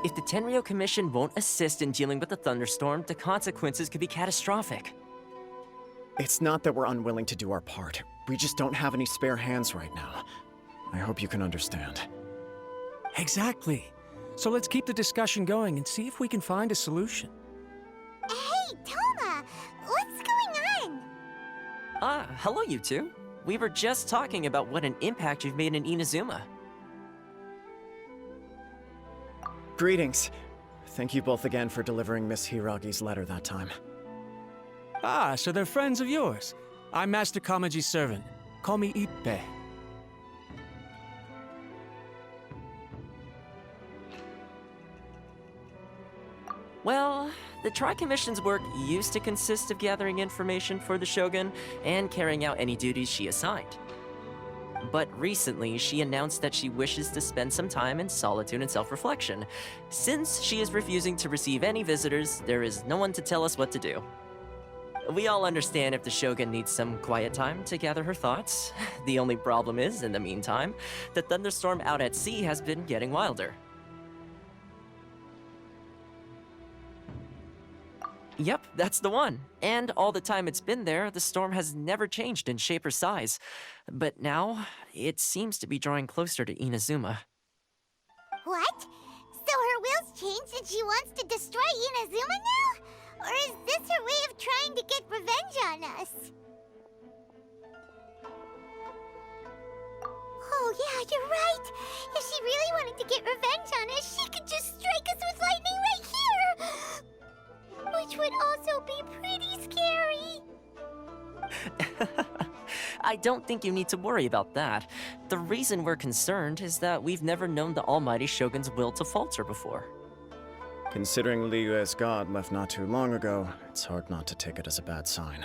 If the Tenryou Commission won't assist in dealing with the thunderstorm, the consequences could be catastrophic. It's not that we're unwilling to do our part. We just don't have any spare hands right now. I hope you can understand. Exactly. So let's keep the discussion going and see if we can find a solution. Hey, Thoma! What's going on? Hello you two. We were just talking about what an impact you've made in Inazuma. Greetings. Thank you both again for delivering Miss Hiragi's letter that time. Ah, so they're friends of yours. I'm Master Kamaji's servant. Call me Ippei. Well, the Tri-Commission's work used to consist of gathering information for the Shogun and carrying out any duties she assigned. But recently, she announced that she wishes to spend some time in solitude and self-reflection. Since she is refusing to receive any visitors, there is no one to tell us what to do. We all understand if the Shogun needs some quiet time to gather her thoughts. The only problem is, in the meantime, the thunderstorm out at sea has been getting wilder. Yep, that's the one. And all the time it's been there, the storm has never changed in shape or size. But now, it seems to be drawing closer to Inazuma. What? So her will's changed and she wants to destroy Inazuma now? Or is this her way of trying to get revenge on us? Oh yeah, you're right! If she really wanted to get revenge on us, she could just strike us with lightning right here! Which would also be pretty scary. I don't think you need to worry about that. The reason we're concerned is that we've never known the Almighty Shogun's will to falter before. Considering Liu as god left not too long ago, it's hard not to take it as a bad sign.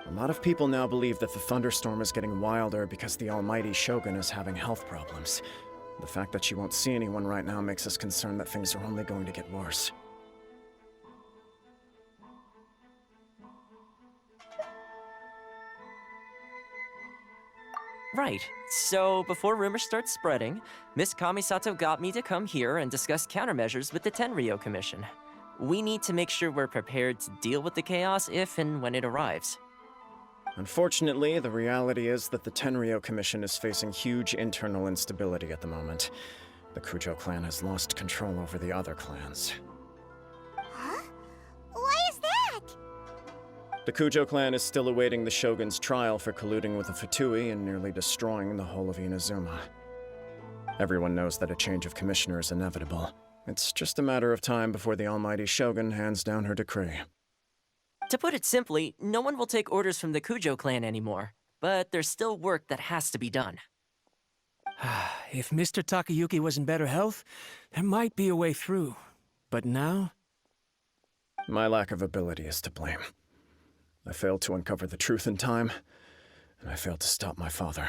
A lot of people now believe that the thunderstorm is getting wilder because the Almighty Shogun is having health problems. The fact that she won't see anyone right now makes us concerned that things are only going to get worse. Right. So, before rumors start spreading, Miss Kamisato got me to come here and discuss countermeasures with the Tenryou Commission. We need to make sure we're prepared to deal with the chaos if and when it arrives. Unfortunately, the reality is that the Tenryou Commission is facing huge internal instability at the moment. The Kujou Clan has lost control over the other clans. Huh? Why is that? The Kujou Clan is still awaiting the Shogun's trial for colluding with the Fatui and nearly destroying the whole of Inazuma. Everyone knows that a change of commissioner is inevitable. It's just a matter of time before the Almighty Shogun hands down her decree. To put it simply, no one will take orders from the Kujou Clan anymore, but there's still work that has to be done. If Mr. Takayuki was in better health, there might be a way through. But now? My lack of ability is to blame. I failed to uncover the truth in time, and I failed to stop my father.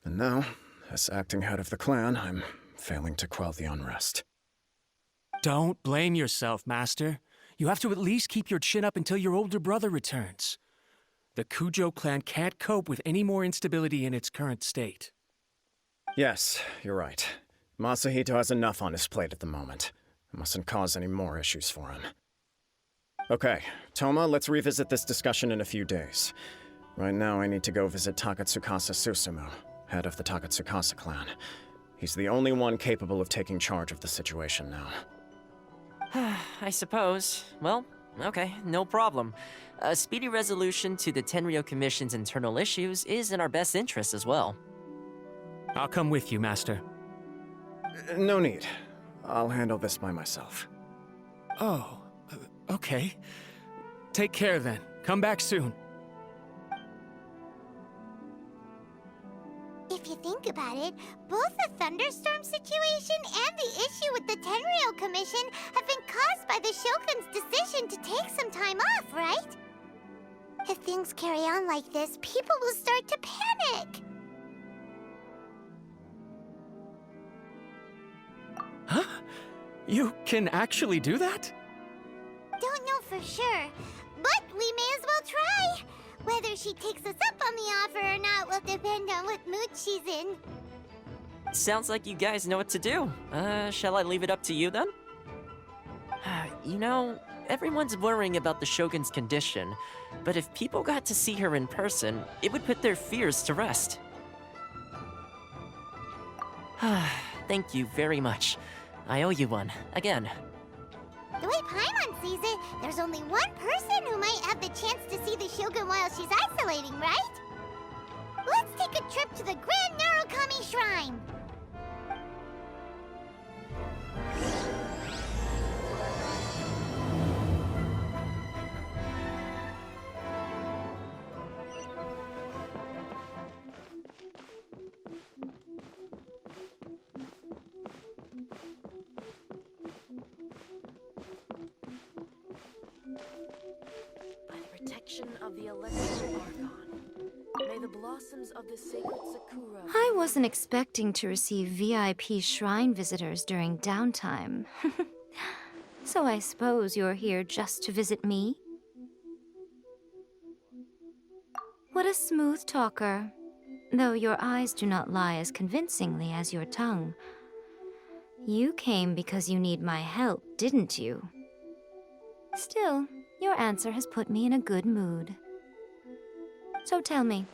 And now, as acting head of the clan, I'm failing to quell the unrest. Don't blame yourself, Master. You have to at least keep your chin up until your older brother returns. The Kujou Clan can't cope with any more instability in its current state. Yes, you're right. Masahito has enough on his plate at the moment. I mustn't cause any more issues for him. Okay, Thoma, let's revisit this discussion in a few days. Right now, I need to go visit Takatsukasa Susumu, head of the Takatsukasa clan. He's the only one capable of taking charge of the situation now. I suppose. Well, okay, no problem. A speedy resolution to the Tenryou Commission's internal issues is in our best interest as well. I'll come with you, Master. No need. I'll handle this by myself. Oh, okay. Take care then. Come back soon. If you think about it, both the thunderstorm situation and the issue with the Tenryou Commission have been caused by the Shogun's decision to take some time off, right? If things carry on like this, people will start to panic. Huh? You can actually do that? Don't know for sure, but we may as well try. Whether she takes us up on the offer or not will depend on what mood she's in. Sounds like you guys know what to do. Shall I leave it up to you then? You know, everyone's worrying about the Shogun's condition, but if people got to see her in person, it would put their fears to rest. Thank you very much. I owe you one, again. The way Paimon sees it, there's only one person who might have the chance to see the Shogun while she's isolating, right? Let's take a trip to the Grand Narukami Shrine! By the protection of the electrical archon, may the blossoms of the sacred sakura... I wasn't expecting to receive VIP shrine visitors during downtime. So I suppose you're here just to visit me? What a smooth talker. Though your eyes do not lie as convincingly as your tongue. You came because you need my help, didn't you? Still, your answer has put me in a good mood. So tell me,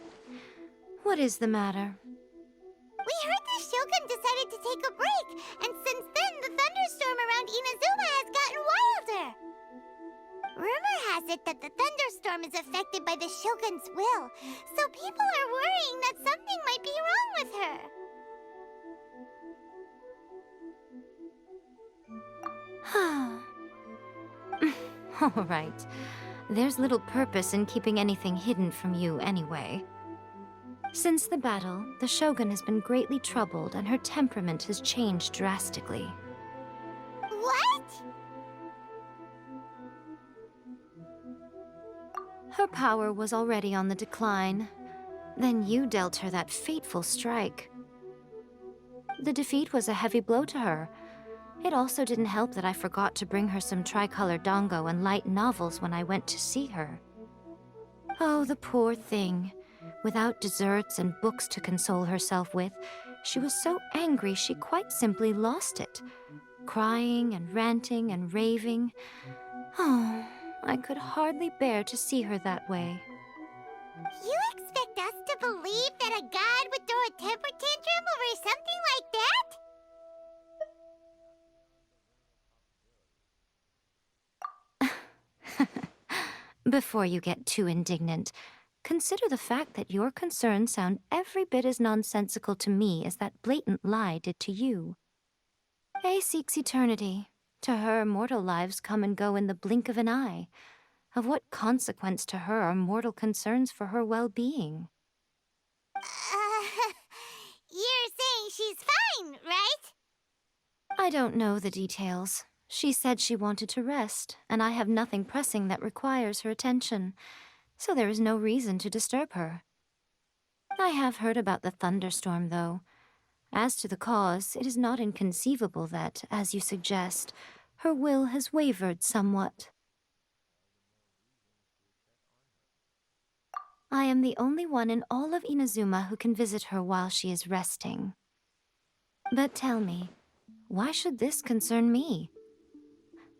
what is the matter? We heard the Shogun decided to take a break, and since then the thunderstorm around Inazuma has gotten wilder. Rumor has it that the thunderstorm is affected by the Shogun's will, so people are worrying that something might be wrong with her. All right. There's little purpose in keeping anything hidden from you anyway. Since the battle, the Shogun has been greatly troubled and her temperament has changed drastically. What? Her power was already on the decline. Then you dealt her that fateful strike. The defeat was a heavy blow to her. It also didn't help that I forgot to bring her some tricolor dango and light novels when I went to see her. Oh, the poor thing. Without desserts and books to console herself with, she was so angry she quite simply lost it. Crying and ranting and raving. Oh, I could hardly bear to see her that way. You expect us to believe that a god would throw a temper tantrum over something like that? Before you get too indignant, consider the fact that your concerns sound every bit as nonsensical to me as that blatant lie did to you. A seeks eternity. To her, mortal lives come and go in the blink of an eye. Of what consequence to her are mortal concerns for her well-being? You're saying she's fine, right? I don't know the details. She said she wanted to rest, and I have nothing pressing that requires her attention, so there is no reason to disturb her. I have heard about the thunderstorm, though. As to the cause, it is not inconceivable that, as you suggest, her will has wavered somewhat. I am the only one in all of Inazuma who can visit her while she is resting. But tell me, why should this concern me?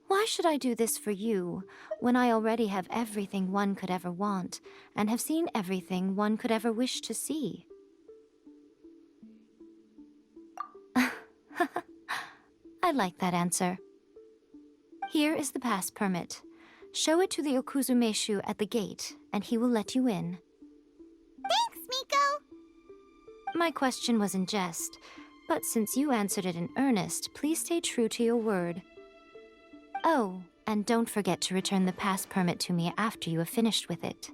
Why should I do this for you, when I already have everything one could ever want, and have seen everything one could ever wish to see? I like that answer. Here is the pass permit. Show it to the Okuzumeshu at the gate, and he will let you in. Thanks, Miko! My question was in jest, but since you answered it in earnest, please stay true to your word. Oh, and don't forget to return the pass permit to me after you have finished with it.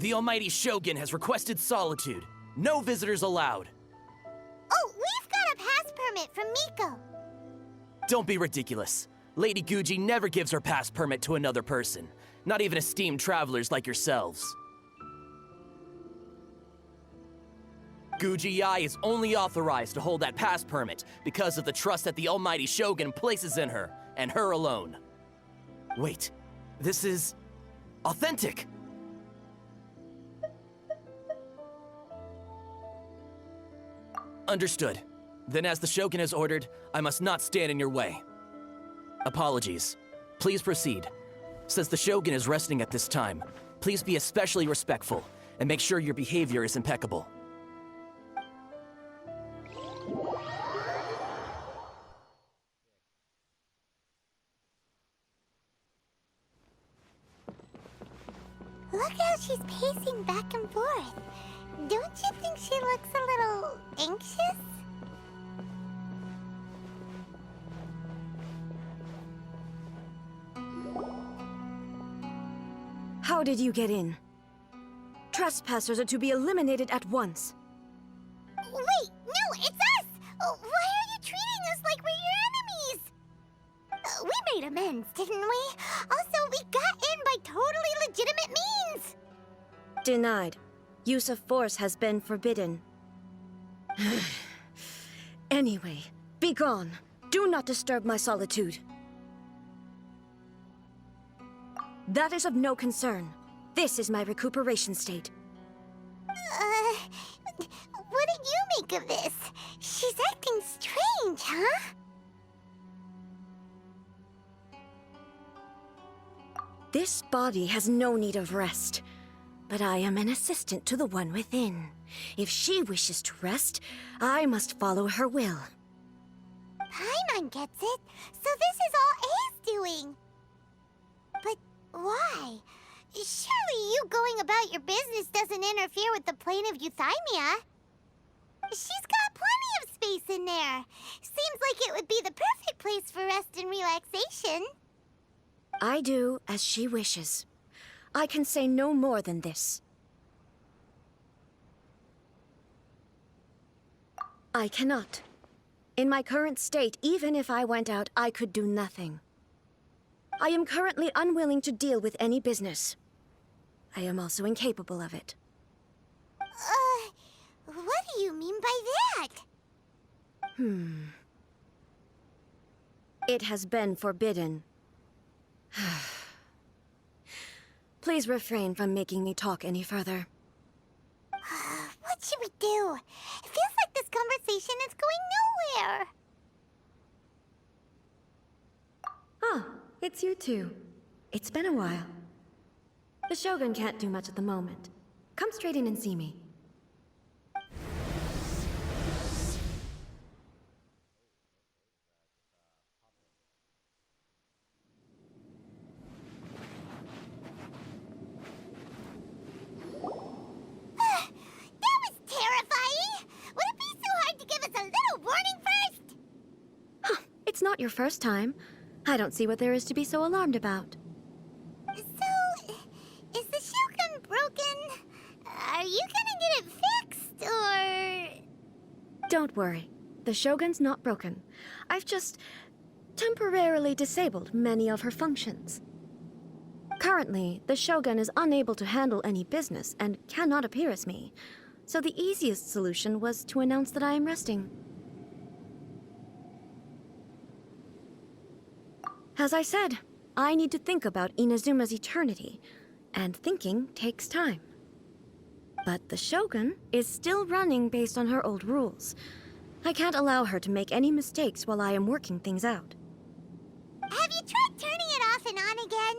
The Almighty Shogun has requested solitude. No visitors allowed. Oh, we've got a pass permit from Miko. Don't be ridiculous. Lady Guji never gives her pass permit to another person. Not even esteemed travelers like yourselves. Guji Ai is only authorized to hold that pass permit because of the trust that the Almighty Shogun places in her, and her alone. Wait, this is... authentic! Understood. Then as the Shogun has ordered, I must not stand in your way. Apologies. Please proceed. Since the Shogun is resting at this time, please be especially respectful, and make sure your behavior is impeccable. Look how she's pacing back and forth. Don't you think she looks a little anxious? How did you get in? Trespassers are to be eliminated at once. Wait, no, it's us! Why are you treating us like we're your enemies? We made amends, didn't we? Also, we got in by totally legitimate means! Denied. Use of force has been forbidden. Anyway, be gone. Do not disturb my solitude. That is of no concern. This is my recuperation state. What do you make of this? She's acting strange, huh? This body has no need of rest. But I am an assistant to the one within. If she wishes to rest, I must follow her will. Paimon gets it, so this is all A's doing. But why? Surely you going about your business doesn't interfere with the plane of euthymia. She's got plenty of space in there. Seems like it would be the perfect place for rest and relaxation. I do as she wishes. I can say no more than this. I cannot. In my current state, even if I went out, I could do nothing. I am currently unwilling to deal with any business. I am also incapable of it. What do you mean by that? It has been forbidden. Please refrain from making me talk any further. What should we do? It feels like this conversation is going nowhere. Ah, it's you two. It's been a while. The Shogun can't do much at the moment. Come straight in and see me. Not your first time. I don't see what there is to be so alarmed about. So, is the Shogun broken? Are you gonna get it fixed, or...? Don't worry. The Shogun's not broken. I've just temporarily disabled many of her functions. Currently, the Shogun is unable to handle any business and cannot appear as me. So the easiest solution was to announce that I am resting. As I said, I need to think about Inazuma's eternity, and thinking takes time. But the Shogun is still running based on her old rules. I can't allow her to make any mistakes while I am working things out. Have you tried turning it off and on again?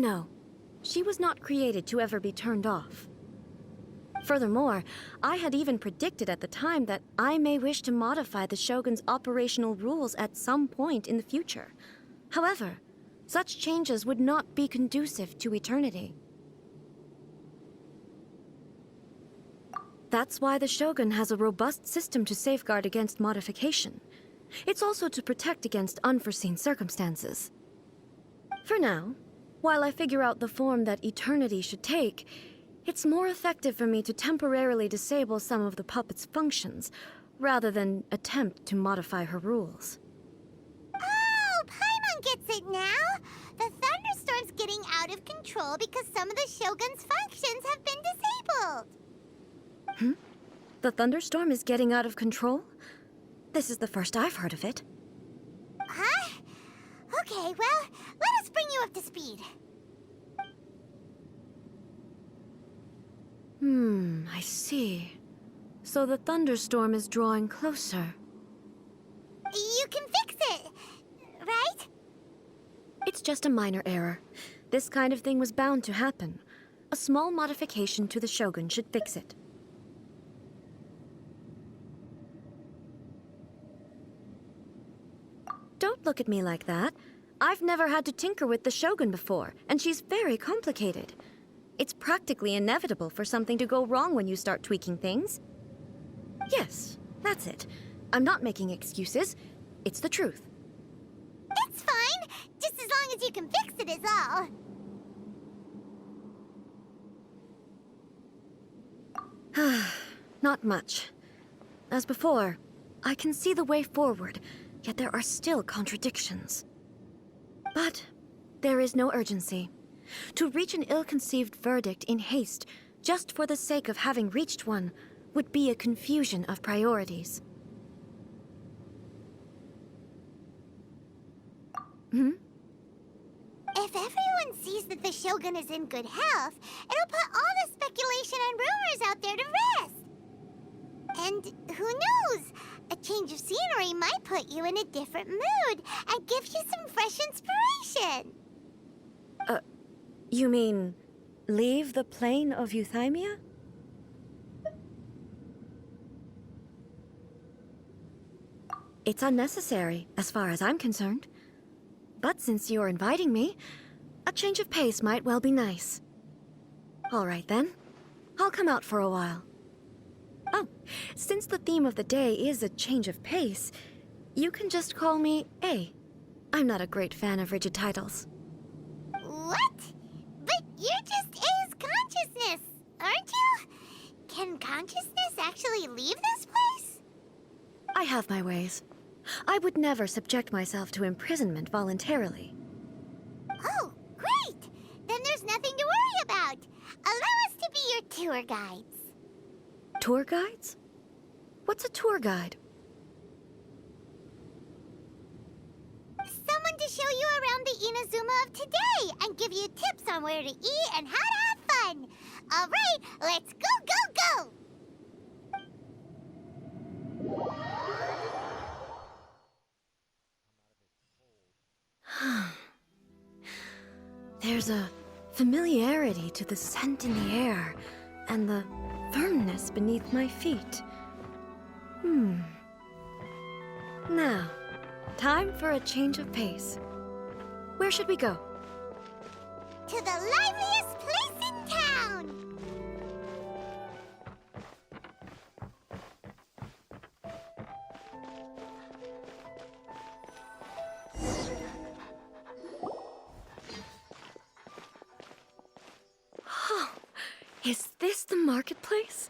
No. She was not created to ever be turned off. Furthermore, I had even predicted at the time that I may wish to modify the Shogun's operational rules at some point in the future. However, such changes would not be conducive to eternity. That's why the Shogun has a robust system to safeguard against modification. It's also to protect against unforeseen circumstances. For now, While I figure out the form that eternity should take, it's more effective for me to temporarily disable some of the puppet's functions, rather than attempt to modify her rules. Oh, Paimon gets it now! The thunderstorm's getting out of control because some of the Shogun's functions have been disabled. The thunderstorm is getting out of control? This is the first I've heard of it. Huh? Okay, well, let us bring you up to speed. I see. So the thunderstorm is drawing closer. You can fix it, right? It's just a minor error. This kind of thing was bound to happen. A small modification to the Shogun should fix it. Don't look at me like that. I've never had to tinker with the Shogun before, and she's very complicated. It's practically inevitable for something to go wrong when you start tweaking things. Yes, that's it. I'm not making excuses. It's the truth. It's fine, just as long as you can fix it is all. Not much. As before, I can see the way forward, yet there are still contradictions. But there is no urgency. To reach an ill-conceived verdict in haste, just for the sake of having reached one, would be a confusion of priorities. If everyone sees that the Shogun is in good health, it'll put all the speculation and rumors out there to rest. And who knows? A change of scenery might put you in a different mood and give you some fresh inspiration. You mean, leave the plane of euthymia? It's unnecessary, as far as I'm concerned. But since you're inviting me, a change of pace might well be nice. All right then. I'll come out for a while. Oh, since the theme of the day is a change of pace, you can just call me A. I'm not a great fan of rigid titles. What? But you're just A's consciousness, aren't you? Can consciousness actually leave this place? I have my ways. I would never subject myself to imprisonment voluntarily. Oh, great! Then there's nothing to worry about. Allow us to be your tour guides. Tour guides? What's a tour guide? Someone to show you around the Inazuma of today and give you tips on where to eat and how to have fun. All right, let's go! There's a familiarity to the scent in the air and the firmness beneath my feet. Now, time for a change of pace. Where should we go? To the liveliest place in town! Is this the marketplace?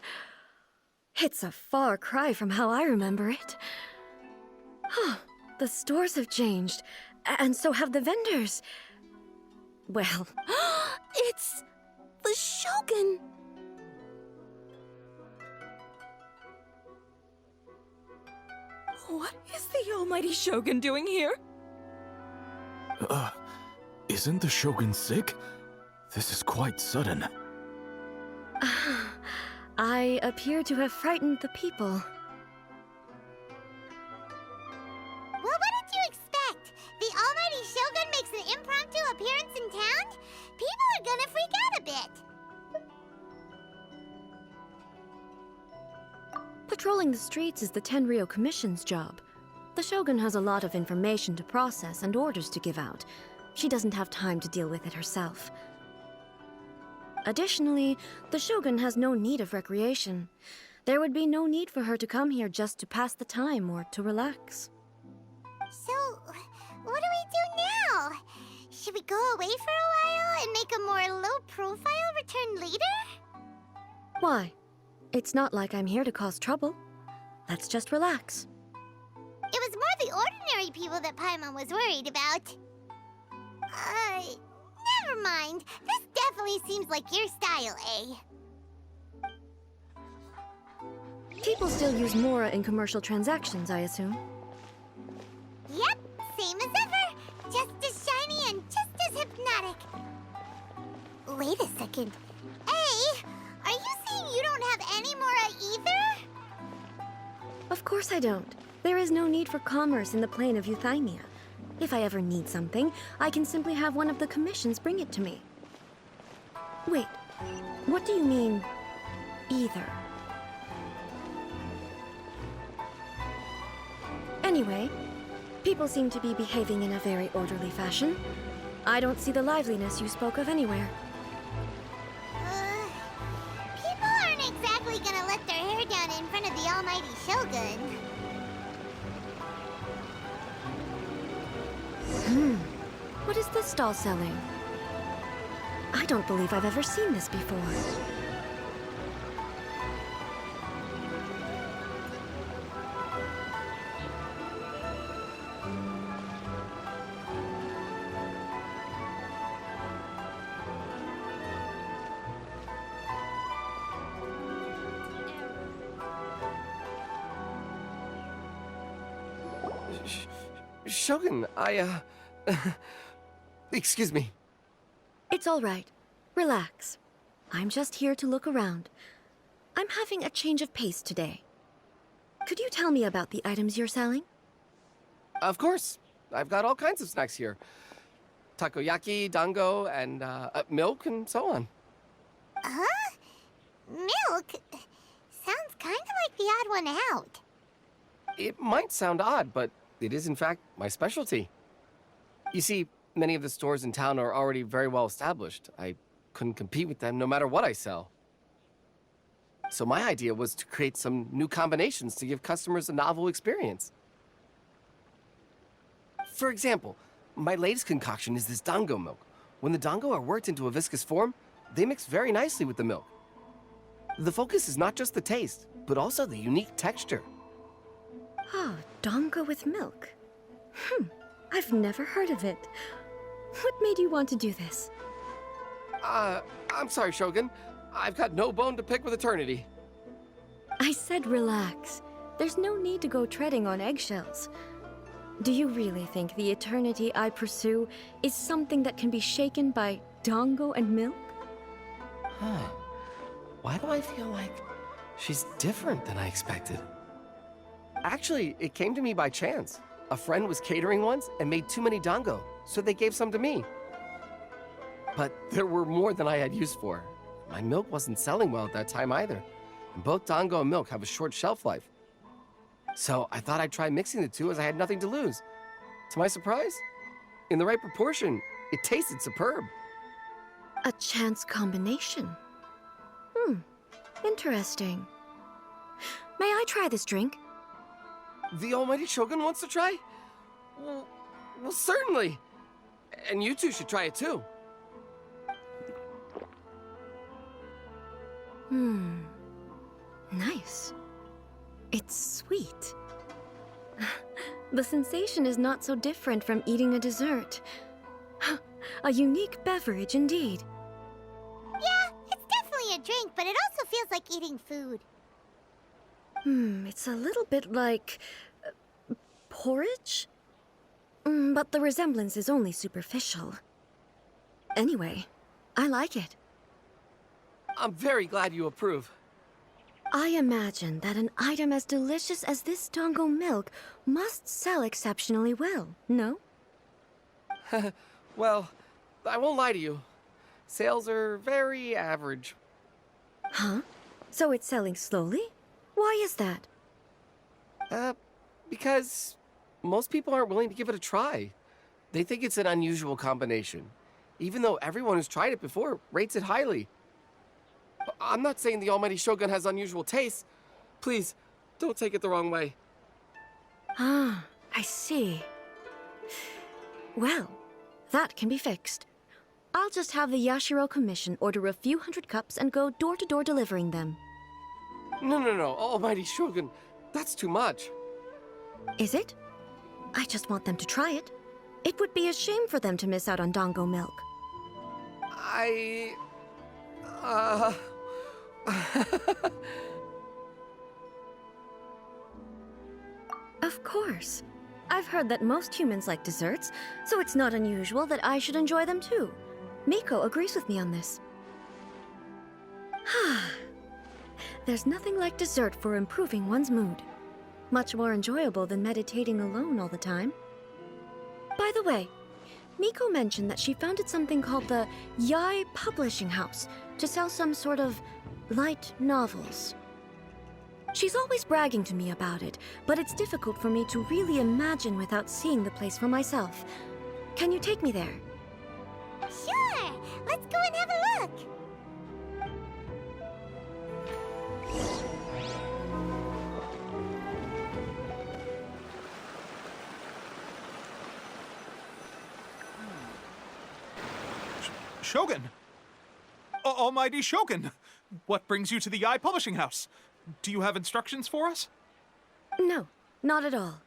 It's a far cry from how I remember it. The stores have changed, and so have the vendors. Well, it's the Shogun! What is the almighty Shogun doing here? Isn't the Shogun sick? This is quite sudden. I appear to have frightened the people. Well, what did you expect? The almighty Shogun makes an impromptu appearance in town? People are gonna freak out a bit. Patrolling the streets is the Tenryou Commission's job. The Shogun has a lot of information to process and orders to give out. She doesn't have time to deal with it herself. Additionally, the Shogun has no need of recreation. There would be no need for her to come here just to pass the time or to relax. So, what do we do now? Should we go away for a while and make a more low-profile return later? Why? It's not like I'm here to cause trouble. Let's just relax. It was more the ordinary people that Paimon was worried about. Never mind. This definitely seems like your style, eh? People still use Mora in commercial transactions, I assume. Yep, same as ever. Just as shiny and just as hypnotic. Wait a second. Hey, are you saying you don't have any Mora either? Of course I don't. There is no need for commerce in the plane of Euthymia. If I ever need something, I can simply have one of the commissions bring it to me. Wait, what do you mean, either? Anyway, people seem to be behaving in a very orderly fashion. I don't see the liveliness you spoke of anywhere. People aren't exactly gonna let their hair down in front of the almighty Shogun. What is this stall selling? I don't believe I've ever seen this before. Shogun, excuse me. It's all right. Relax. I'm just here to look around. I'm having a change of pace today. Could you tell me about the items you're selling? Of course. I've got all kinds of snacks here. Takoyaki, dango, and milk, and so on. Huh? Milk? Sounds kind of like the odd one out. It might sound odd, but it is in fact my specialty. You see, many of the stores in town are already very well established. I couldn't compete with them no matter what I sell. So my idea was to create some new combinations to give customers a novel experience. For example, my latest concoction is this dango milk. When the dango are worked into a viscous form, they mix very nicely with the milk. The focus is not just the taste, but also the unique texture. Oh, dango with milk. I've never heard of it. What made you want to do this? I'm sorry, Shogun. I've got no bone to pick with eternity. I said relax. There's no need to go treading on eggshells. Do you really think the eternity I pursue is something that can be shaken by dango and milk? Huh. Why do I feel like she's different than I expected? Actually, it came to me by chance. A friend was catering once and made too many dango, so they gave some to me. But there were more than I had use for. My milk wasn't selling well at that time either, and both dango and milk have a short shelf life. So I thought I'd try mixing the two as I had nothing to lose. To my surprise, in the right proportion, it tasted superb. A chance combination. Interesting. May I try this drink? The almighty Shogun wants to try? Well, certainly. And you two should try it too. Nice. It's sweet. The sensation is not so different from eating a dessert. A unique beverage indeed. Yeah, it's definitely a drink, but it also feels like eating food. It's a little bit like porridge? But the resemblance is only superficial. Anyway, I like it. I'm very glad you approve. I imagine that an item as delicious as this dango milk must sell exceptionally well, no? Well, I won't lie to you. Sales are very average. Huh? So it's selling slowly? Why is that? Because most people aren't willing to give it a try. They think it's an unusual combination, even though everyone who's tried it before rates it highly. I'm not saying the almighty Shogun has unusual tastes. Please, don't take it the wrong way. Ah, I see. Well, That can be fixed. I'll just have the Yashiro Commission order a few hundred cups and go door to door delivering them. No, Almighty Shogun. That's too much. Is it? I just want them to try it. It would be a shame for them to miss out on Dango milk. Of course. I've heard that most humans like desserts, so it's not unusual that I should enjoy them too. Miko agrees with me on this. There's nothing like dessert for improving one's mood. Much more enjoyable than meditating alone all the time. By the way, Miko mentioned that she founded something called the Yae Publishing House to sell some sort of light novels. She's always bragging to me about it, but it's difficult for me to really imagine without seeing the place for myself. Can you take me there? Sure! Let's go and have a look! Shogun! Almighty Shogun! What brings you to the Yae Publishing House? Do you have instructions for us? No, not at all.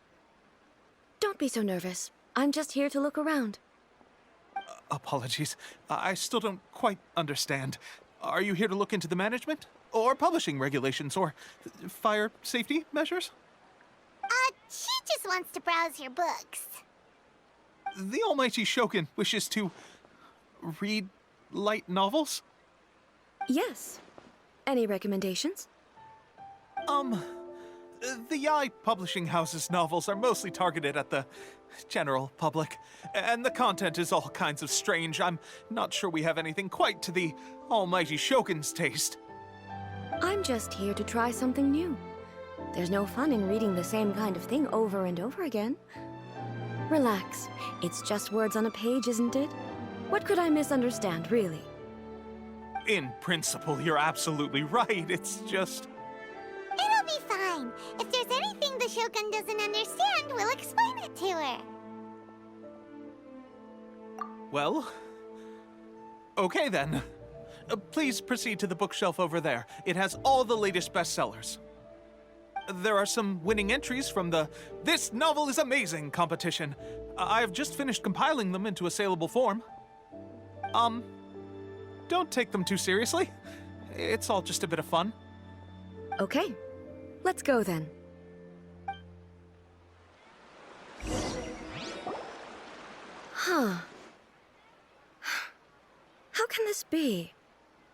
Don't be so nervous. I'm just here to look around. Apologies. I still don't quite understand. Are you here to look into the management? Or publishing regulations? Or fire safety measures? She just wants to browse your books. The Almighty Shogun wishes to read light novels? Yes. Any recommendations? The Yae Publishing House's novels are mostly targeted at the general public, and the content is all kinds of strange. I'm not sure we have anything quite to the Almighty Shogun's taste. I'm just here to try something new. There's no fun in reading the same kind of thing over and over again. Relax. It's just words on a page, isn't it? What could I misunderstand, really? In principle, you're absolutely right. It's just... It'll be fine. If there's anything the Shogun doesn't understand, we'll explain it to her. Well... okay then. Please proceed to the bookshelf over there. It has all the latest bestsellers. There are some winning entries from the This Novel is Amazing competition. I've just finished compiling them into a saleable form. Don't take them too seriously. It's all just a bit of fun. Okay. Let's go then. Huh. How can this be?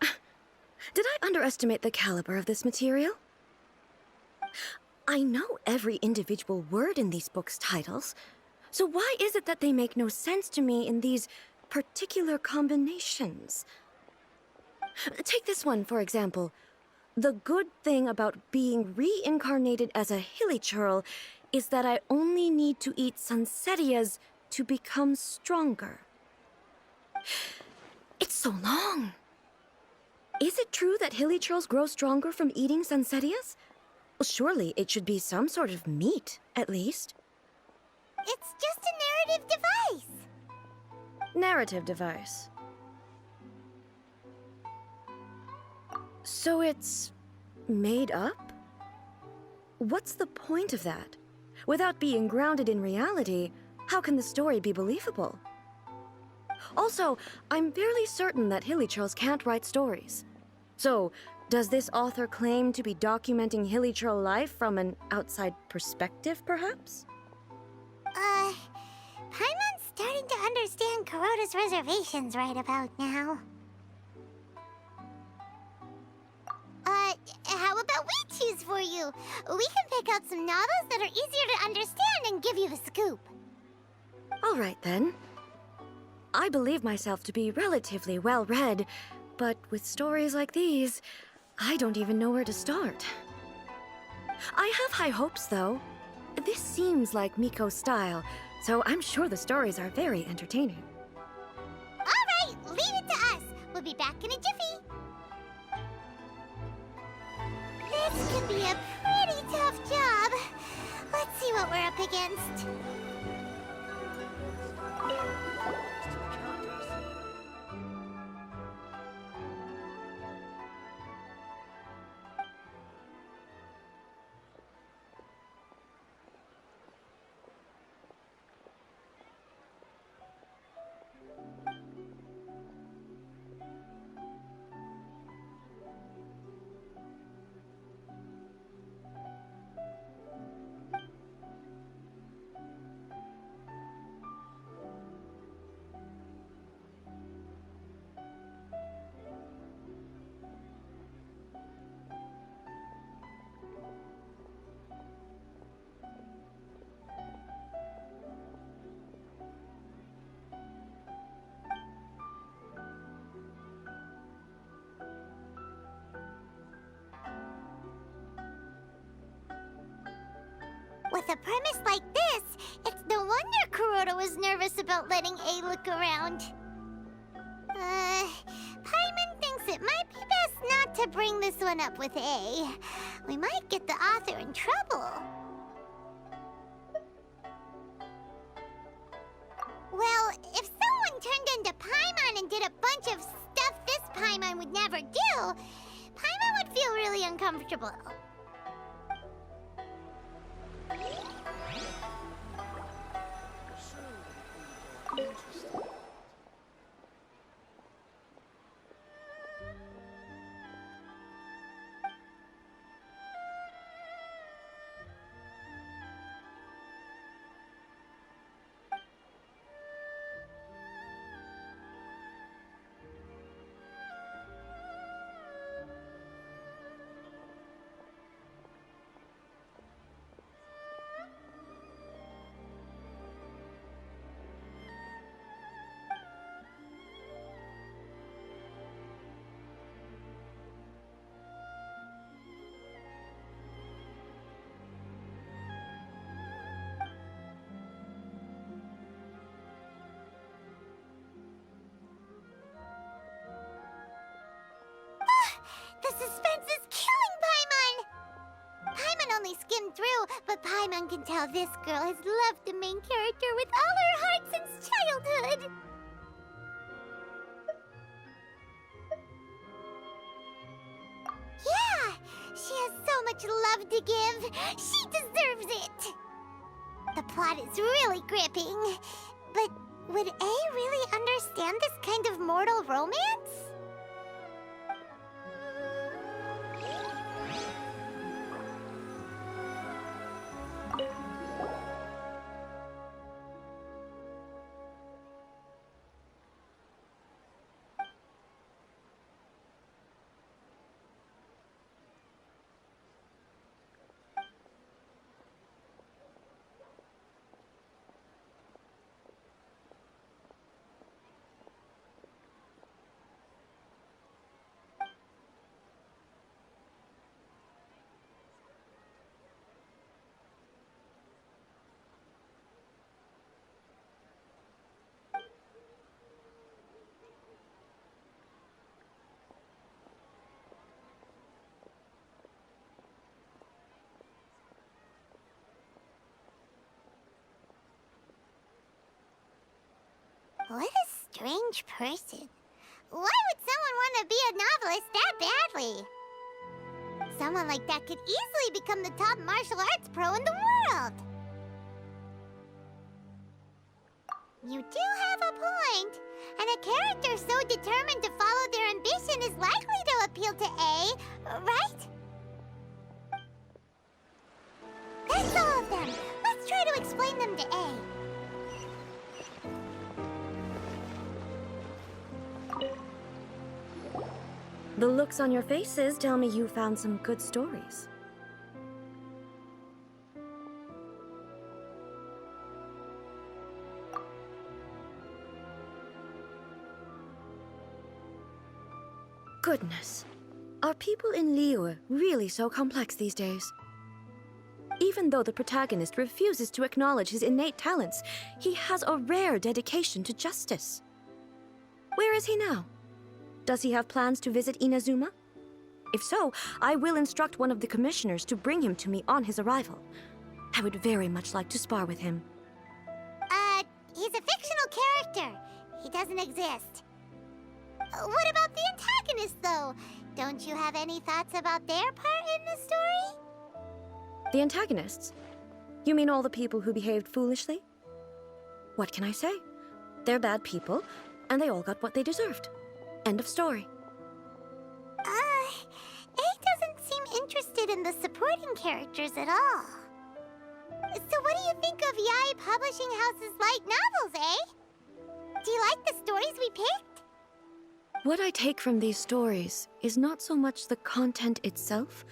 Did I underestimate the caliber of this material? I know every individual word in these books' titles, so why is it that they make no sense to me in these particular combinations? Take this one, for example. The good thing about being reincarnated as a hilichurl is that I only need to eat sunsettias to become stronger. It's so long. Is it true that hilichurls grow stronger from eating sunsettias? Well, surely it should be some sort of meat, at least. It's just a narrative device. Narrative device. So it's made up? What's the point of that? Without being grounded in reality, how can the story be believable? Also, I'm fairly certain that hilichurls can't write stories. So, does this author claim to be documenting hilichurl life from an outside perspective, perhaps? Paimon's starting to understand Kuroda's reservations right about now. How about we choose for you? We can pick out some novels that are easier to understand and give you the scoop. All right, then. I believe myself to be relatively well-read, but with stories like these, I don't even know where to start. I have high hopes, though. This seems like Miko's style, so I'm sure the stories are very entertaining. All right, leave it to us. We'll be back in a jiffy. This could be a pretty tough job. Let's see what we're up against. With a premise like this, it's no wonder Kuroda was nervous about letting A look around. Paimon thinks it might be best not to bring this one up with A. We might get the author in trouble. Well, if someone turned into Paimon and did a bunch of stuff this Paimon would never do, Paimon would feel really uncomfortable. The suspense is killing Paimon! Paimon only skimmed through, but Paimon can tell this girl has loved the main character with all her heart since childhood. Yeah, she has so much love to give. She deserves it. The plot is really gripping. But would A really understand this kind of mortal romance? What a strange person. Why would someone want to be a novelist that badly? Someone like that could easily become the top martial arts pro in the world. You do have a point. And a character so determined to follow their ambition is likely to appeal to A, right? That's all of them. Let's try to explain them to A. The looks on your faces tell me you found some good stories. Goodness. Are people in Liyue really so complex these days? Even though the protagonist refuses to acknowledge his innate talents, he has a rare dedication to justice. Where is he now? Does he have plans to visit Inazuma? If so, I will instruct one of the commissioners to bring him to me on his arrival. I would very much like to spar with him. He's a fictional character. He doesn't exist. What about the antagonist, though? Don't you have any thoughts about their part in the story? The antagonists? You mean all the people who behaved foolishly? What can I say? They're bad people, and they all got what they deserved. End of story. A doesn't seem interested in the supporting characters at all. So what do you think of Yae Publishing House's light novels, eh? Do you like the stories we picked? What I take from these stories is not so much the content itself,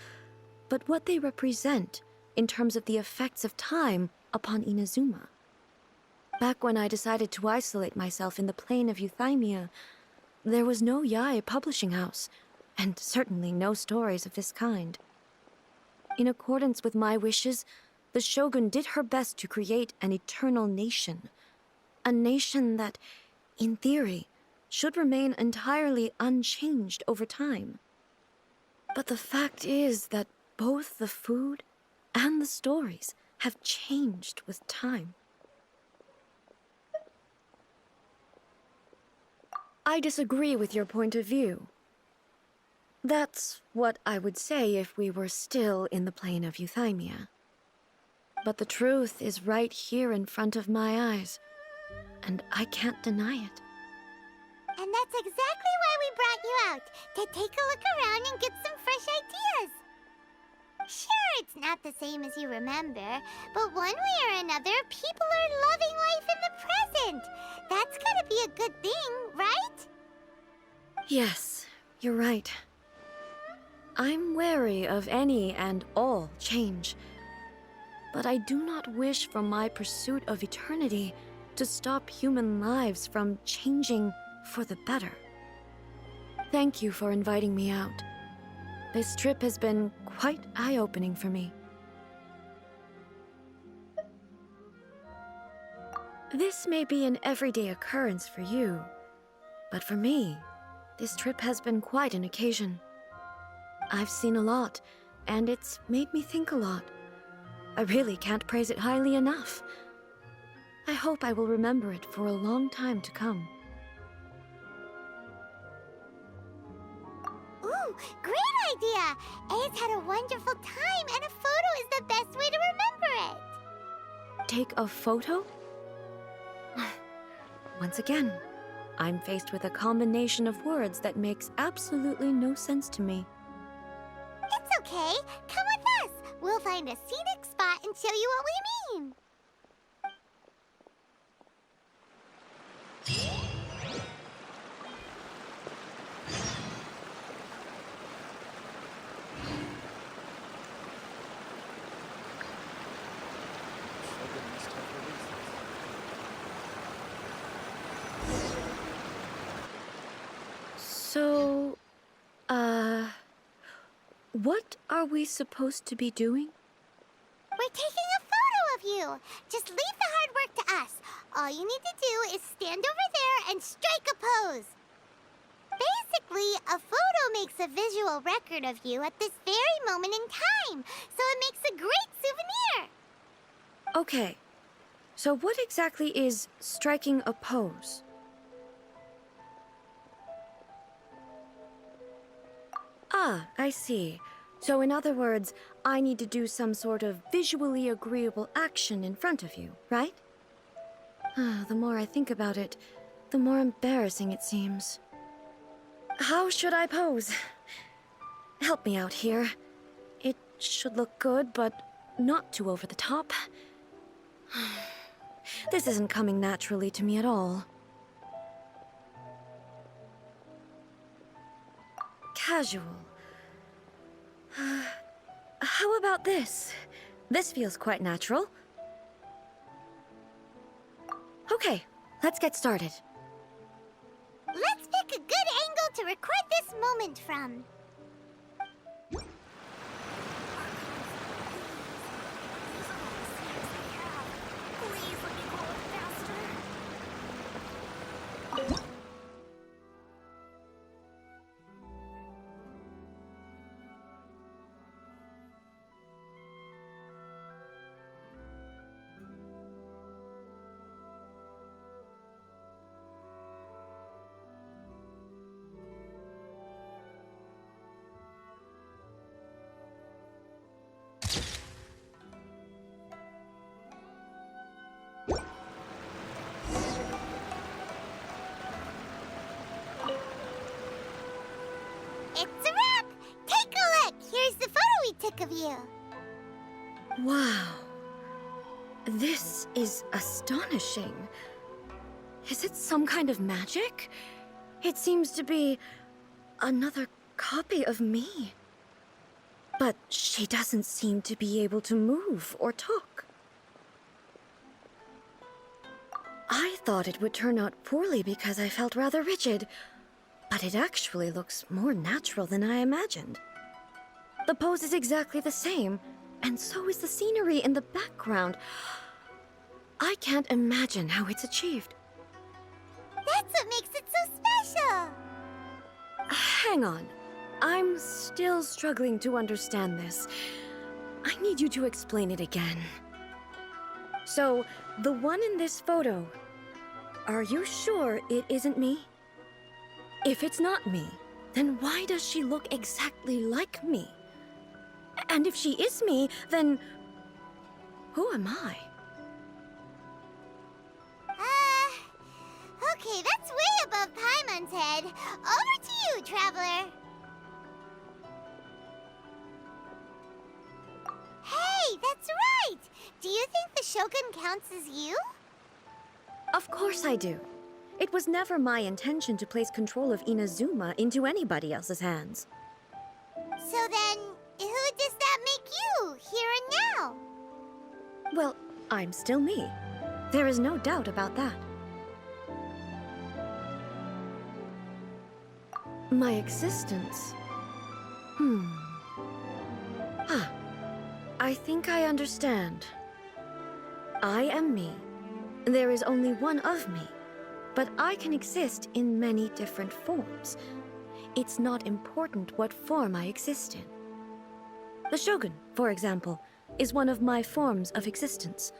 but what they represent in terms of the effects of time upon Inazuma. Back when I decided to isolate myself in the plane of Euthymia, there was no Yae publishing house, and certainly no stories of this kind. In accordance with my wishes, the Shogun did her best to create an eternal nation. A nation that, in theory, should remain entirely unchanged over time. But the fact is that both the food and the stories have changed with time. I disagree with your point of view. That's what I would say if we were still in the plane of euthymia. But the truth is right here in front of my eyes, and I can't deny it. And that's exactly why we brought you out, to take a look around and get some fresh ideas. Sure, it's not the same as you remember, but one way or another, people are loving life in the present. That's gotta be a good thing, right? Yes, you're right. I'm wary of any and all change, but I do not wish for my pursuit of eternity to stop human lives from changing for the better. Thank you for inviting me out. This trip has been quite eye-opening for me. This may be an everyday occurrence for you, but for me, this trip has been quite an occasion. I've seen a lot, and it's made me think a lot. I really can't praise it highly enough. I hope I will remember it for a long time to come. Ooh, great idea! A's had a wonderful time, and a photo is the best way to remember it. Take a photo? Once again, I'm faced with a combination of words that makes absolutely no sense to me. It's okay. Come with us. We'll find a scenic spot and show you what we mean. So, what are we supposed to be doing? We're taking a photo of you. Just leave the hard work to us. All you need to do is stand over there and strike a pose. Basically, a photo makes a visual record of you at this very moment in time, so it makes a great souvenir. Okay, so what exactly is striking a pose? Ah, I see. So in other words, I need to do some sort of visually agreeable action in front of you, right? The more I think about it, the more embarrassing it seems. How should I pose? Help me out here. It should look good, but not too over the top. This isn't coming naturally to me at all. Casual. How about this? This feels quite natural. Okay, let's get started. Let's pick a good angle to record this moment from. Please let me go faster. It's a wrap! Take a look! Here's the photo we took of you. Wow. This is astonishing. Is it some kind of magic? It seems to be another copy of me. But she doesn't seem to be able to move or talk. I thought it would turn out poorly because I felt rather rigid, but it actually looks more natural than I imagined. The pose is exactly the same, And so is the scenery in the background. I can't imagine how it's achieved. That's what makes it so special! Hang on. I'm still struggling to understand this. I need you to explain it again. So, the one in this photo, are you sure it isn't me? If it's not me, then why does she look exactly like me? And if she is me, then who am I? Okay, that's way above Paimon's head. Over to you, Traveler. Hey, that's right! Do you think the Shogun counts as you? Of course I do. It was never my intention to place control of Inazuma into anybody else's hands. So then, who does that make you, here and now? Well, I'm still me. There is no doubt about that. My existence? I think I understand. I am me. There is only one of me, but I can exist in many different forms. It's not important what form I exist in. The Shogun, for example, is one of my forms of existence.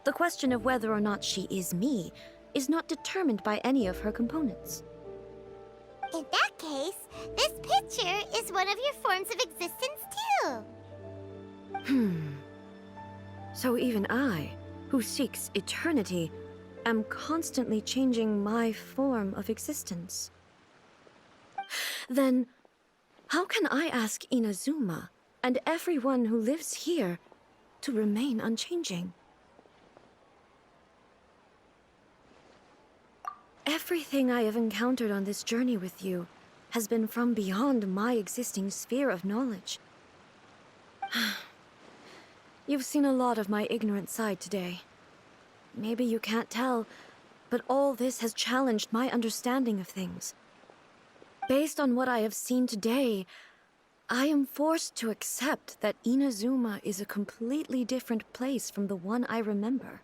The question of whether or not she is me is not determined by any of her components. In that case, this picture is one of your forms of existence too. So even I, who seeks eternity, am constantly changing my form of existence. Then, how can I ask Inazuma and everyone who lives here to remain unchanging? Everything I have encountered on this journey with you has been from beyond my existing sphere of knowledge. You've seen a lot of my ignorant side today. Maybe you can't tell, but all this has challenged my understanding of things. Based on what I have seen today, I am forced to accept that Inazuma is a completely different place from the one I remember.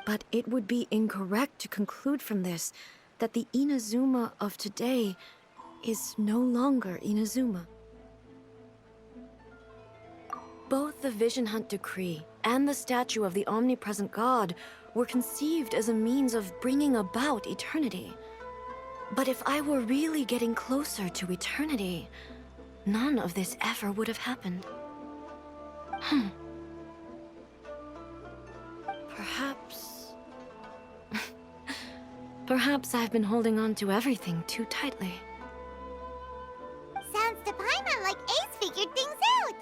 But it would be incorrect to conclude from this that the Inazuma of today is no longer Inazuma. Both the Vision Hunt Decree and the statue of the omnipresent god were conceived as a means of bringing about eternity. But if I were really getting closer to eternity, none of this ever would have happened. Perhaps I've been holding on to everything too tightly. Sounds to Paimon like Ace figured things out.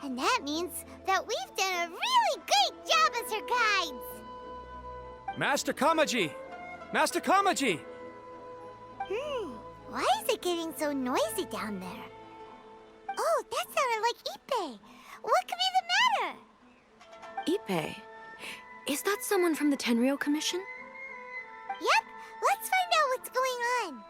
And that means that we've done a really great job as her guides. Master Kamaji! Master Kamaji! Why is it getting so noisy down there? Oh, that sounded like Ippei. What could be the matter? Ippei? Is that someone from the Tenryou Commission? Yep, let's find out what's going on.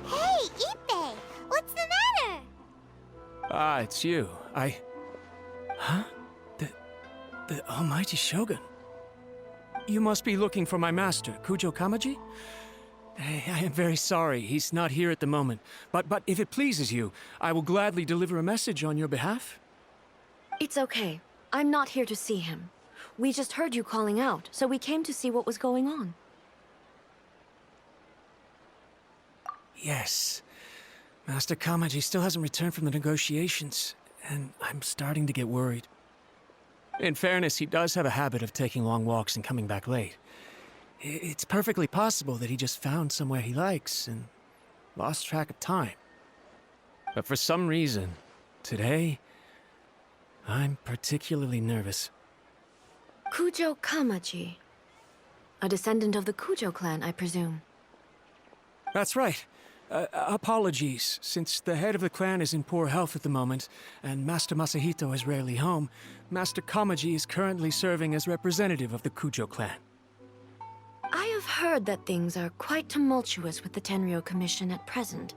Hey, Ippei! What's the matter? Ah, it's you. Huh? The Almighty Shogun. You must be looking for my master, Kujou Kamaji? I am very sorry, he's not here at the moment. But if it pleases you, I will gladly deliver a message on your behalf. It's okay. I'm not here to see him. We just heard you calling out, so we came to see what was going on. Yes. Master Kamaji still hasn't returned from the negotiations, and I'm starting to get worried. In fairness, he does have a habit of taking long walks and coming back late. It's perfectly possible that he just found somewhere he likes and lost track of time. But for some reason, today, I'm particularly nervous. Kujou Kamaji. A descendant of the Kujou Clan, I presume. That's right. Apologies. Since the head of the clan is in poor health at the moment, and Master Masahito is rarely home, Master Kamaji is currently serving as representative of the Kujou Clan. I have heard that things are quite tumultuous with the Tenryou Commission at present.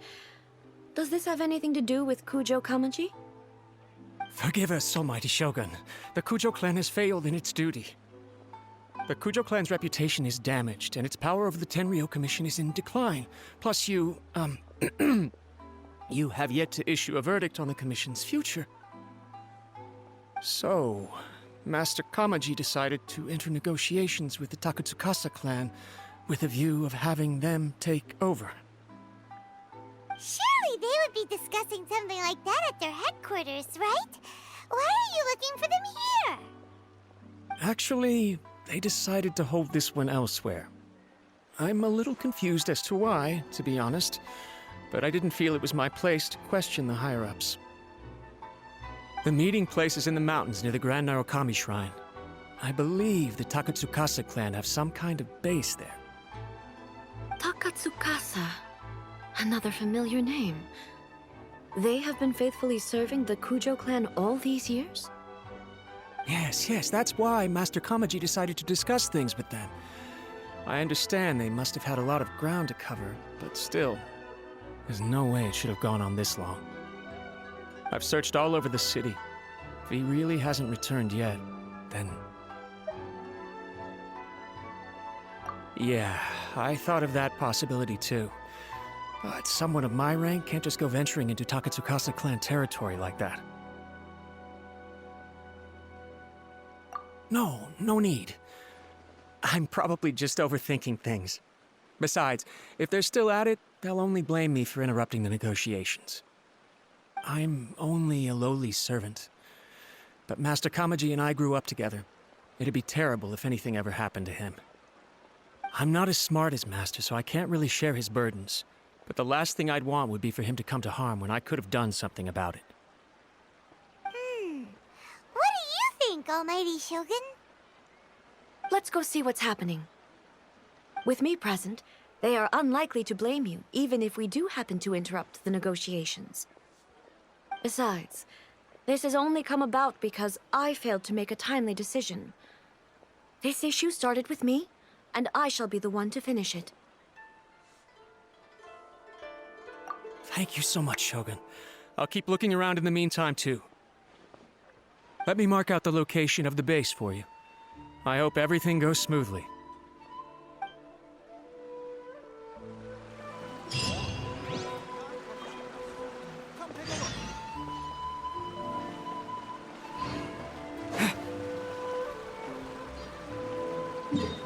Does this have anything to do with Kujou Kamaji? Forgive us, almighty Shogun. The Kujou Clan has failed in its duty. The Kujou Clan's reputation is damaged, and its power over the Tenryou Commission is in decline. Plus you, you have yet to issue a verdict on the Commission's future. So, Master Kamaji decided to enter negotiations with the Takatsukasa clan with a view of having them take over. Surely they would be discussing something like that at their headquarters, right? Why are you looking for them here? Actually, they decided to hold this one elsewhere. I'm a little confused as to why, to be honest, but I didn't feel it was my place to question the higher-ups. The meeting place is in the mountains near the Grand Narukami Shrine. I believe the Takatsukasa clan have some kind of base there. Takatsukasa. Another familiar name. They have been faithfully serving the Kujou clan all these years? Yes, that's why Master Kamaji decided to discuss things with them. I understand they must have had a lot of ground to cover, but still, there's no way it should have gone on this long. I've searched all over the city. If he really hasn't returned yet, then... Yeah, I thought of that possibility too. But someone of my rank can't just go venturing into Takatsukasa clan territory like that. No need. I'm probably just overthinking things. Besides, if they're still at it, they'll only blame me for interrupting the negotiations. I'm only a lowly servant. But Master Kamaji and I grew up together. It'd be terrible if anything ever happened to him. I'm not as smart as Master, so I can't really share his burdens. But the last thing I'd want would be for him to come to harm when I could have done something about it. What do you think, Almighty Shogun? Let's go see what's happening. With me present, they are unlikely to blame you, even if we do happen to interrupt the negotiations. Besides, this has only come about because I failed to make a timely decision. This issue started with me, and I shall be the one to finish it. Thank you so much, Shogun. I'll keep looking around in the meantime, too. Let me mark out the location of the base for you. I hope everything goes smoothly. Come, take a look.